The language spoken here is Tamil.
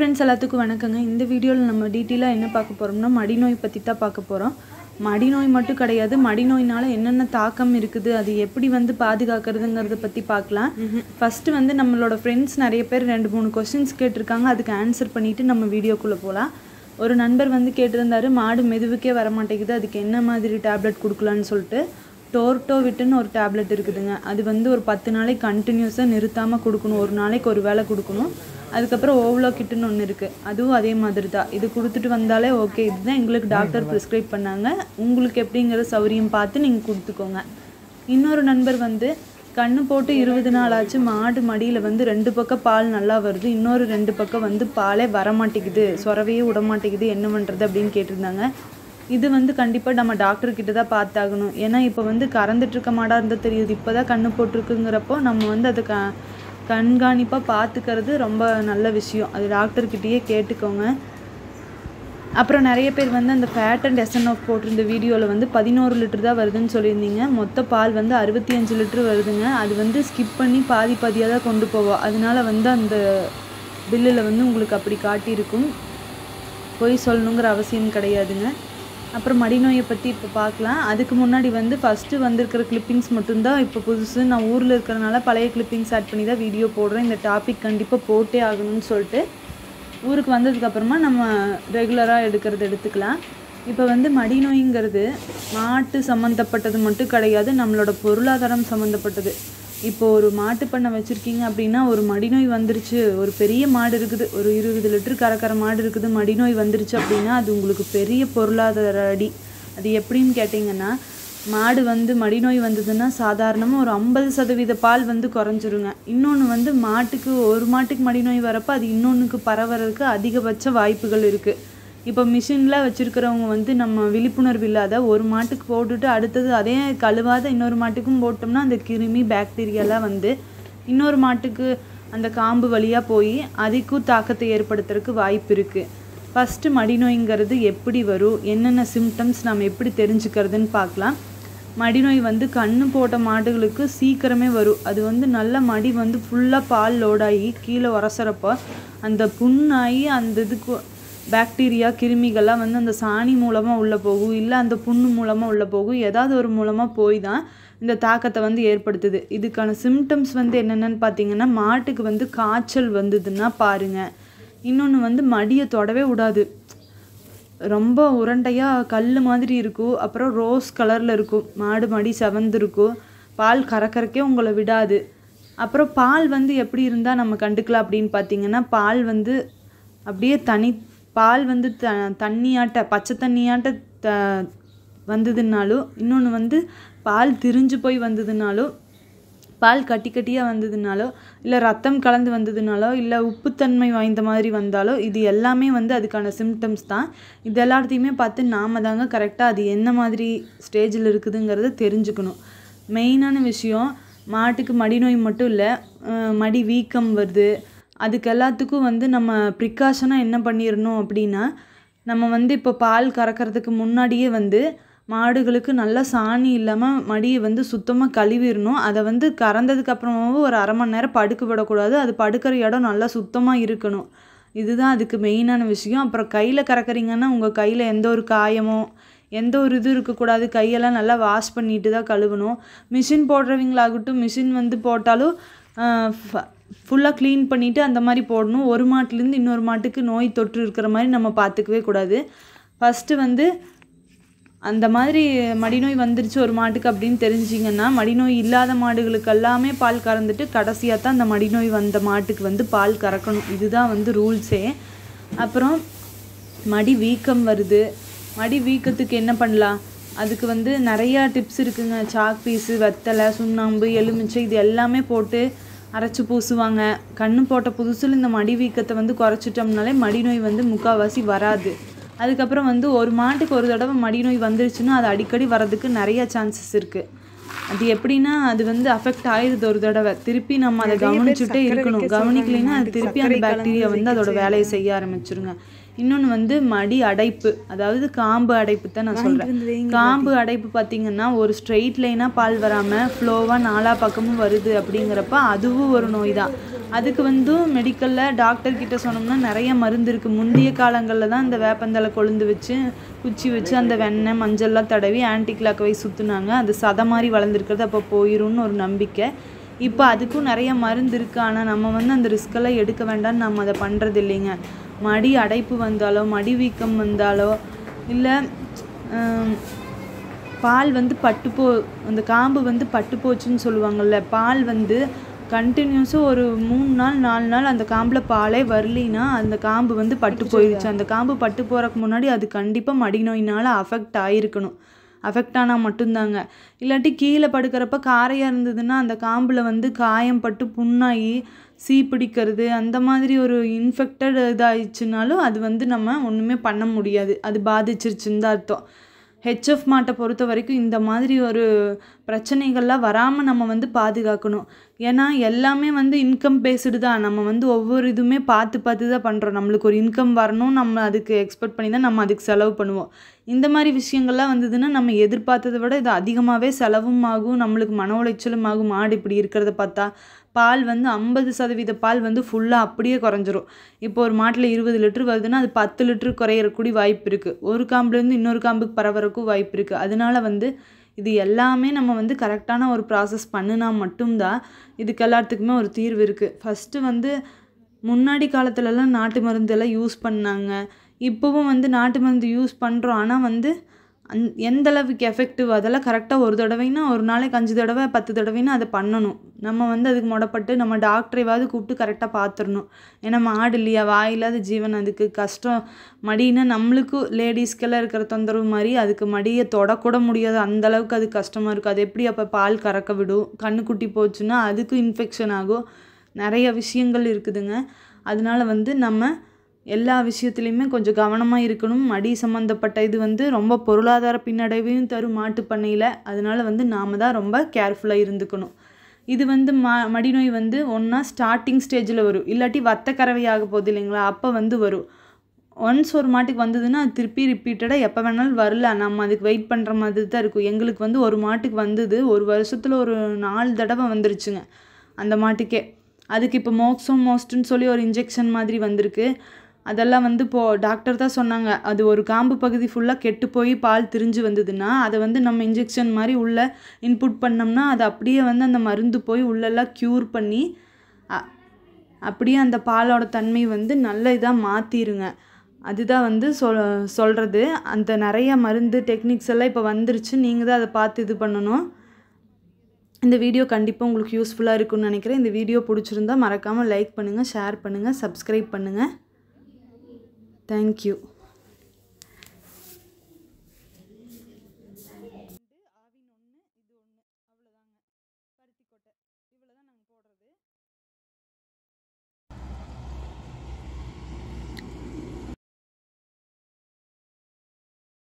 ஃப்ரெண்ட்ஸ் எல்லாத்துக்கும் வணக்கங்க. இந்த வீடியோவில் நம்ம டீட்டெயிலாக என்ன பார்க்க போகிறோம்னா மடிநோய் பற்றி தான் பார்க்க போகிறோம். மடிநோய் மட்டும் கிடையாது, மடிநோயினால் என்னென்ன தாக்கம் இருக்குது, அது எப்படி பாதுகாக்கிறதுங்கிறத பற்றி பார்க்கலாம். ஃபஸ்ட்டு நம்மளோட ஃப்ரெண்ட்ஸ் நிறைய பேர் 2-3 கொஸ்டின்ஸ் கேட்டிருக்காங்க. அதுக்கு ஆன்சர் பண்ணிவிட்டு நம்ம வீடியோக்குள்ளே போகலாம். ஒரு நண்பர் கேட்டிருந்தார், மாடு மெதுவுக்கே வர மாட்டேங்குது, அதுக்கு என்ன மாதிரி டேப்லெட் கொடுக்கலான்னு சொல்லிட்டு. டோர்டோவிட்டுன்னு ஒரு டேப்லெட் இருக்குதுங்க. அது ஒரு 10 நாளைக்கு கண்டினியூஸாக நிறுத்தாமல் கொடுக்கணும். ஒரு நாளைக்கு ஒரு வேளை கொடுக்கணும். அதுக்கப்புறம் ஓவ்லோகிட்டுன்னு ஒன்று இருக்குது, அதுவும் அதே மாதிரி தான். இது கொடுத்துட்டு வந்தாலே ஓகே, இதுதான் எங்களுக்கு டாக்டர் ப்ரிஸ்கிரைப் பண்ணாங்க, உங்களுக்கு எப்படிங்கிற சௌரியம் பார்த்து நீங்கள் கொடுத்துக்கோங்க. இன்னொரு நண்பர் கண்ணு போட்டு 20 நாள் ஆச்சு, மாடு மடியில் 2 பக்கம் பால் நல்லா வருது, இன்னொரு 2 பக்கம் பாலே வரமாட்டேங்குது, சொரவையே விட மாட்டேங்குது, என்ன பண்ணுறது அப்படின்னு கேட்டிருந்தாங்க. இது கண்டிப்பாக நம்ம டாக்டர்கிட்ட தான் பார்த்தாகணும். ஏன்னா இப்போ கறந்துட்டுருக்க மாடாக இருந்தால் தெரியுது, இப்போ தான் கண்ணு போட்டிருக்குங்கிறப்போ நம்ம அதை கண்காணிப்பாக பார்த்துக்கிறது ரொம்ப நல்ல விஷயம். அது டாக்டர்கிட்டயே கேட்டுக்கோங்க. அப்புறம் நிறைய பேர் அந்த ஃபேட் அண்ட் எஸ்என்எஃப் போட்டிருந்த வீடியோவில் 11 லிட்டர் தான் வருதுன்னு சொல்லியிருந்தீங்க. மொத்த பால் 65 லிட்டர் வருதுங்க. அது ஸ்கிப் பண்ணி பாதியாக தான் கொண்டு போவோம். அதனால அந்த பில்லில் உங்களுக்கு அப்படி காட்டியிருக்கும். போய் சொல்லணுங்கிற அவசியம் கிடையாதுங்க. அப்புறம் மடிநோயை பற்றி இப்போ பார்க்கலாம். அதுக்கு முன்னாடி ஃபஸ்ட்டு வந்திருக்கிற கிளிப்பிங்ஸ் மட்டும்தான் இப்போ புதுசு. நான் ஊரில் இருக்கிறனால பழைய கிளிப்பிங்ஸ் ஆட் பண்ணி தான் வீடியோ போடுறேன். இந்த டாபிக் கண்டிப்பாக போட்டே ஆகணும்னு சொல்லிட்டு ஊருக்கு வந்ததுக்கப்புறமா நம்ம ரெகுலராக எடுத்துக்கலாம். இப்போ மடிநோய்ங்கிறது மாட்டு சம்மந்தப்பட்டது மட்டும் கிடையாது, நம்மளோட பொருளாதாரம் சம்மந்தப்பட்டது. இப்போது ஒரு மாட்டு பண்ணை வச்சுருக்கீங்க அப்படின்னா, ஒரு மடிநோய் வந்துருச்சு, ஒரு பெரிய மாடு இருக்குது, ஒரு 20 லிட்டர் கறக்கிற மாடு இருக்குது, மடிநோய் வந்துருச்சு அப்படின்னா அது உங்களுக்கு பெரிய பொருளாதார அடி. அது எப்படின்னு கேட்டிங்கன்னா, மாடு மடிநோய் வந்ததுன்னா சாதாரணமாக ஒரு 50% பால் குறைஞ்சிருங்க. இன்னொன்று மாட்டுக்கு ஒரு மாட்டுக்கு மடிநோய் வரப்போ அது இன்னொன்றுக்கு பரவறதுக்கு அதிகபட்ச வாய்ப்புகள் இருக்குது. இப்போ மிஷினில் வச்சுருக்கிறவங்க நம்ம விழிப்புணர்வு இல்லாத ஒரு மாட்டுக்கு போட்டுட்டு அடுத்தது அதே கழுவாத இன்னொரு மாட்டுக்கும் போட்டோம்னா அந்த கிருமி பாக்டீரியாலாம் இன்னொரு மாட்டுக்கு அந்த காம்பு வழியாக போய் அதுக்கும் தாக்கத்தை ஏற்படுத்துறதுக்கு வாய்ப்பு இருக்குது. ஃபஸ்ட்டு மடிநோய்ங்கிறது எப்படி வரும், என்னென்ன சிம்டம்ஸ் நம்ம எப்படி தெரிஞ்சுக்கிறதுன்னு பார்க்கலாம். மடிநோய் கண்ணு போட்ட மாடுகளுக்கு சீக்கிரமே வரும். அது நல்ல மடி ஃபுல்லாக பால் லோடாகி கீழே உரசுறப்போ அந்த புண்ணாகி அந்த இதுக்கு பாக்டீரியா கிருமிகள்லாம் அந்த சாணி மூலமாக உள்ளே போகும், இல்லை அந்த புண்ணு மூலமாக உள்ளே போகும், ஏதாவது ஒரு மூலமாக போய் தான் இந்த தாக்கத்தை ஏற்படுத்துது. இதுக்கான சிம்டம்ஸ் என்னென்னு பார்த்தீங்கன்னா, மாட்டுக்கு காய்ச்சல் வந்ததுன்னா பாருங்கள். இன்னொன்று மடியை தொடவே விடாது, ரொம்ப உருண்டையாக கல் மாதிரி இருக்கும். அப்புறம் ரோஸ் கலரில் இருக்கும், மாடு மடி செவந்திருக்கும், பால் கறக்கறக்கே உங்களை விடாது. அப்புறம் பால் எப்படி இருந்தால் நம்ம கண்டுக்கலாம் அப்படின்னு பார்த்தீங்கன்னா, பால் அப்படியே பால் தண்ணியாட்ட பச்சை தண்ணியாட்ட வந்ததுனாலும், இன்னொன்று பால் திரிஞ்சு போய் வந்ததுனாலும், பால் கட்டி கட்டியாக வந்ததுனாலோ, இல்லை ரத்தம் கலந்து வந்ததுனாலோ, இல்லை உப்புத்தன்மை வாய்ந்த மாதிரி வந்தாலோ, இது எல்லாமே அதுக்கான சிம்டம்ஸ் தான். இது எல்லாத்தையுமே பார்த்து நாம் தாங்க கரெக்டாக அது என்ன மாதிரி ஸ்டேஜில் இருக்குதுங்கிறத தெரிஞ்சுக்கணும். மெயினான விஷயம், மாட்டுக்கு மடிநோய் மட்டும் இல்லை, மடி வீக்கம் வருது, அதுக்கு எல்லாத்துக்கும் நம்ம ப்ரிகாஷனாக என்ன பண்ணிடணும் அப்படின்னா, நம்ம இப்போ பால் கறக்கிறதுக்கு முன்னாடியே மாடுகளுக்கு நல்லா சாணி இல்லாமல் மடியை சுத்தமாக கழுவிடணும். அதை கறந்ததுக்கு அப்புறமாவும் ஒரு அரை மணி நேரம் படுக்க விடக்கூடாது. அது படுக்கிற இடம் நல்லா சுத்தமாக இருக்கணும். இதுதான் அதுக்கு மெயினான விஷயம். அப்புறம் கையில் கறக்குறீங்கன்னா உங்கள் கையில் எந்த ஒரு காயமோ எந்த ஒரு இது இருக்கக்கூடாது. கையெல்லாம் நல்லா வாஷ் பண்ணிட்டு தான் கழுவணும். மிஷின் போடுறவங்களாகட்டும், மிஷின் போட்டாலும் ஃபுல்லாக க்ளீன் பண்ணிவிட்டு அந்த மாதிரி போடணும். ஒரு மாட்டுலேருந்து இன்னொரு மாட்டுக்கு நோய் தொற்று இருக்கிற மாதிரி நம்ம பார்த்துக்கவே கூடாது. ஃபஸ்ட்டு அந்த மாதிரி மடிநோய் வந்துருச்சு ஒரு மாட்டுக்கு அப்படின்னு தெரிஞ்சிங்கன்னா, மடிநோய் இல்லாத மாடுகளுக்கு எல்லாமே பால் கறந்துட்டு கடைசியாக தான் அந்த மடிநோய் வந்த மாட்டுக்கு பால் கறக்கணும். இதுதான் ரூல்ஸே. அப்புறம் மடி வீக்கம் வருது, மடி வீக்கத்துக்கு என்ன பண்ணலாம், அதுக்கு நிறையா டிப்ஸ் இருக்குங்க. சாக் பீஸு, வெத்தலை, சுண்ணாம்பு, எலுமிச்சை இது எல்லாமே போட்டு அரைச்சி பூசுவாங்க. கண்ணு போட்ட புதுசில் இந்த மடி வீக்கத்தை குறைச்சிட்டோம்னாலே மடிநோய் முக்கால்வாசி வராது. அதுக்கப்புறம் ஒரு மாட்டுக்கு ஒரு தடவை மடிநோய் வந்துருச்சுன்னா அது அடிக்கடி வர்றதுக்கு நிறைய சான்சஸ் இருக்குது. அது எப்படின்னா, அது அஃபெக்ட் ஆயிடுது ஒரு தடவை, திருப்பி நம்ம அதை கவனிச்சுட்டே இருக்கணும். கவனிக்கலைன்னா அது திருப்பி அந்த பாக்டீரியா அதோட வேலையை செய்ய ஆரம்பிச்சிருங்க. இன்னொன்று வந்து மடி அடைப்பு, அதாவது காம்பு அடைப்பு தான் நான் சொல்கிறேன். காம்பு அடைப்பு பார்த்திங்கன்னா ஒரு ஸ்ட்ரெயிட் லைனாக பால் வராமல் ஃப்ளோவாக 4 பக்கமும் வருது அப்படிங்கிறப்ப அதுவும் ஒரு நோய் தான். அதுக்கு வந்து மெடிக்கலில் டாக்டர்கிட்ட சொன்னோம்னா நிறைய மருந்து இருக்குது. முந்தைய காலங்களில் தான் இந்த வேப்பந்தலை கொழுந்து வச்சு குச்சி வச்சு அந்த வெண்ணெய் மஞ்சள்லாம் தடவி ஆன்டி கிளாக் வைஸ் சுற்றுனாங்க. அது சதை மாதிரி வளர்ந்துருக்கிறது அப்போ போயிடும்னு ஒரு நம்பிக்கை. இப்போ அதுக்கும் நிறைய மருந்து இருக்குது. ஆனால் நம்ம வந்து அந்த ரிஸ்கெல்லாம் எடுக்க வேண்டாம்னு நம்ம அதை பண்ணுறது இல்லைங்க. மடி அடைப்பு வந்தாலோ மடி வீக்கம் வந்தாலோ இல்லை பால் வந்து அந்த காம்பு வந்து பட்டு போச்சுன்னு சொல்லுவாங்கள்ல, பால் வந்து கண்டினியூஸாக ஒரு 3 நாள் 4 நாள் அந்த காம்பில் பாலே வரலின்னா அந்த காம்பு வந்து பட்டு போயிடுச்சு. அந்த காம்பு பட்டு போகிறக்கு முன்னாடி அது கண்டிப்பாக மடி நோயினால் அஃபெக்ட் ஆகிருக்கணும். அஃபெக்ட் ஆனால் மட்டும்தாங்க. இல்லாட்டி கீழே படுக்கிறப்ப காரையாக இருந்ததுன்னா அந்த காம்பில் வந்து காயம் பட்டு புண்ணாகி பிடிக்கிறது அந்த மாதிரி ஒரு இன்ஃபெக்டட் இதாகிடுச்சுனாலும் அது வந்து நம்ம ஒன்றுமே பண்ண முடியாது. அது பாதிச்சிருச்சுன்னு தான் அர்த்தம். ஹெச்எஃப் மாட்டை பொறுத்த வரைக்கும் இந்த மாதிரி ஒரு பிரச்சனைகள்லாம் வராமல் நம்ம வந்து பாதுகாக்கணும். ஏன்னா எல்லாமே வந்து இன்கம் பேஸ்டு தான். நம்ம வந்து ஒவ்வொரு இதுவுமே பார்த்து தான் பண்ணுறோம். நம்மளுக்கு ஒரு இன்கம் வரணும், நம்ம அதுக்கு எக்ஸ்பெக்ட் பண்ணி தான் நம்ம அதுக்கு செலவு பண்ணுவோம். இந்த மாதிரி விஷயங்கள்லாம் வந்ததுன்னா நம்ம எதிர்பார்த்ததை விட இது அதிகமாகவே செலவும் ஆகும், நம்மளுக்கு மன உளைச்சலும் ஆகும். மாடு இப்படி இருக்கிறத பார்த்தா பால் வந்து 50% பால் வந்து ஃபுல்லாக அப்படியே குறைஞ்சிரும். இப்போ ஒரு மாட்டில் 20 லிட்டர் வருதுன்னா அது 10 லிட்டர் குறையிறக்கூடிய வாய்ப்பு இருக்குது. ஒரு காம்புலேருந்து இன்னொரு காம்புக்கு பரவறக்கும் வாய்ப்பு இருக்குது. அதனால வந்து இது எல்லாமே நம்ம வந்து கரெக்டான ஒரு ப்ராசஸ் பண்ணினா மட்டும்தான் இதுக்கு எல்லாத்துக்குமே ஒரு தீர்வு இருக்குது. ஃபஸ்ட்டு வந்து முன்னாடி காலத்துலலாம் நாட்டு மருந்தெல்லாம் யூஸ் பண்ணாங்க. இப்போவும் வந்து நாட்டு மருந்து யூஸ் பண்ணுறோம். ஆனால் வந்து எந்த அளவுக்கு எஃபெக்டிவ் அதெல்லாம் கரெக்டாக ஒரு தடவைன்னா ஒரு நாளைக்கு 5 தடவை 10 தடவைன்னா அதை பண்ணணும். நம்ம வந்து அதுக்கு முடப்பட்டு நம்ம டாக்டரையாவது கூப்பிட்டு கரெக்டாக பார்த்துடணும். ஏன்னா மாடு இல்லையா, வாயில்லாத ஜீவன், அதுக்கு கஷ்டம். மடினா நம்மளுக்கும் லேடிஸ்க்கெல்லாம் இருக்கிற தொந்தரவு மாதிரி அதுக்கு மடியை தொடக்கூட முடியாது, அந்தளவுக்கு அது கஷ்டமாக இருக்கும். அது எப்படி அப்போ பால் கறக்க விடும், கண்ணுக்குட்டி போச்சுன்னா அதுக்கும் இன்ஃபெக்ஷன் ஆகும். நிறைய விஷயங்கள் இருக்குதுங்க. அதனால வந்து நம்ம எல்லா விஷயத்துலையுமே கொஞ்சம் கவனமாக இருக்கணும். மடி சம்மந்தப்பட்ட இது வந்து ரொம்ப பொருளாதார பின்னடைவையும் தரும் மாட்டு பண்ணையில். அதனால வந்து நாம் தான் ரொம்ப கேர்ஃபுல்லாக இருந்துக்கணும். இது வந்து மடி நோய் வந்து ஒன்றா ஸ்டார்டிங் ஸ்டேஜில் வரும், இல்லாட்டி வத்த கறவை ஆக போகுது இல்லைங்களா, அப்போ வந்து வரும். ஒன்ஸ் ஒரு மாட்டுக்கு வந்ததுன்னா அது திருப்பி ரிப்பீட்டடாக எப்போ வேணாலும் வரல, நம்ம அதுக்கு வெயிட் பண்ணுற மாதிரி தான் இருக்கும். எங்களுக்கு வந்து ஒரு மாட்டுக்கு வந்தது ஒரு வருஷத்தில் ஒரு 4 தடவை வந்துருச்சுங்க அந்த மாட்டுக்கே. அதுக்கு இப்போ மோஸ்ட்டுன்னு சொல்லி ஒரு இன்ஜெக்ஷன் மாதிரி வந்திருக்கு. அதெல்லாம் வந்து இப்போது டாக்டர் தான் சொன்னாங்க, அது ஒரு காம்பு பகுதி ஃபுல்லாக கெட்டு போய் பால் திரிஞ்சு வந்ததுன்னா அதை வந்து நம்ம இன்ஜெக்ஷன் மாதிரி உள்ளே இன்புட் பண்ணோம்னா அது அப்படியே வந்து அந்த மருந்து போய் உள்ளெல்லாம் க்யூர் பண்ணி அப்படியே அந்த பாலோட தன்மை வந்து நல்ல இதாக மாற்றிடுங்க. அதுதான் வந்து சொல்கிறது. அந்த நிறைய மருந்து டெக்னிக்ஸ் எல்லாம் இப்போ வந்துருச்சு. நீங்கள் தான் அதை பார்த்து இது பண்ணணும். இந்த வீடியோ கண்டிப்பாக உங்களுக்கு யூஸ்ஃபுல்லாக இருக்குன்னு நினைக்கிறேன். இந்த வீடியோ பிடிச்சிருந்தா மறக்காமல் லைக் பண்ணுங்கள், ஷேர் பண்ணுங்கள், சப்ஸ்கிரைப் பண்ணுங்கள். Thank you.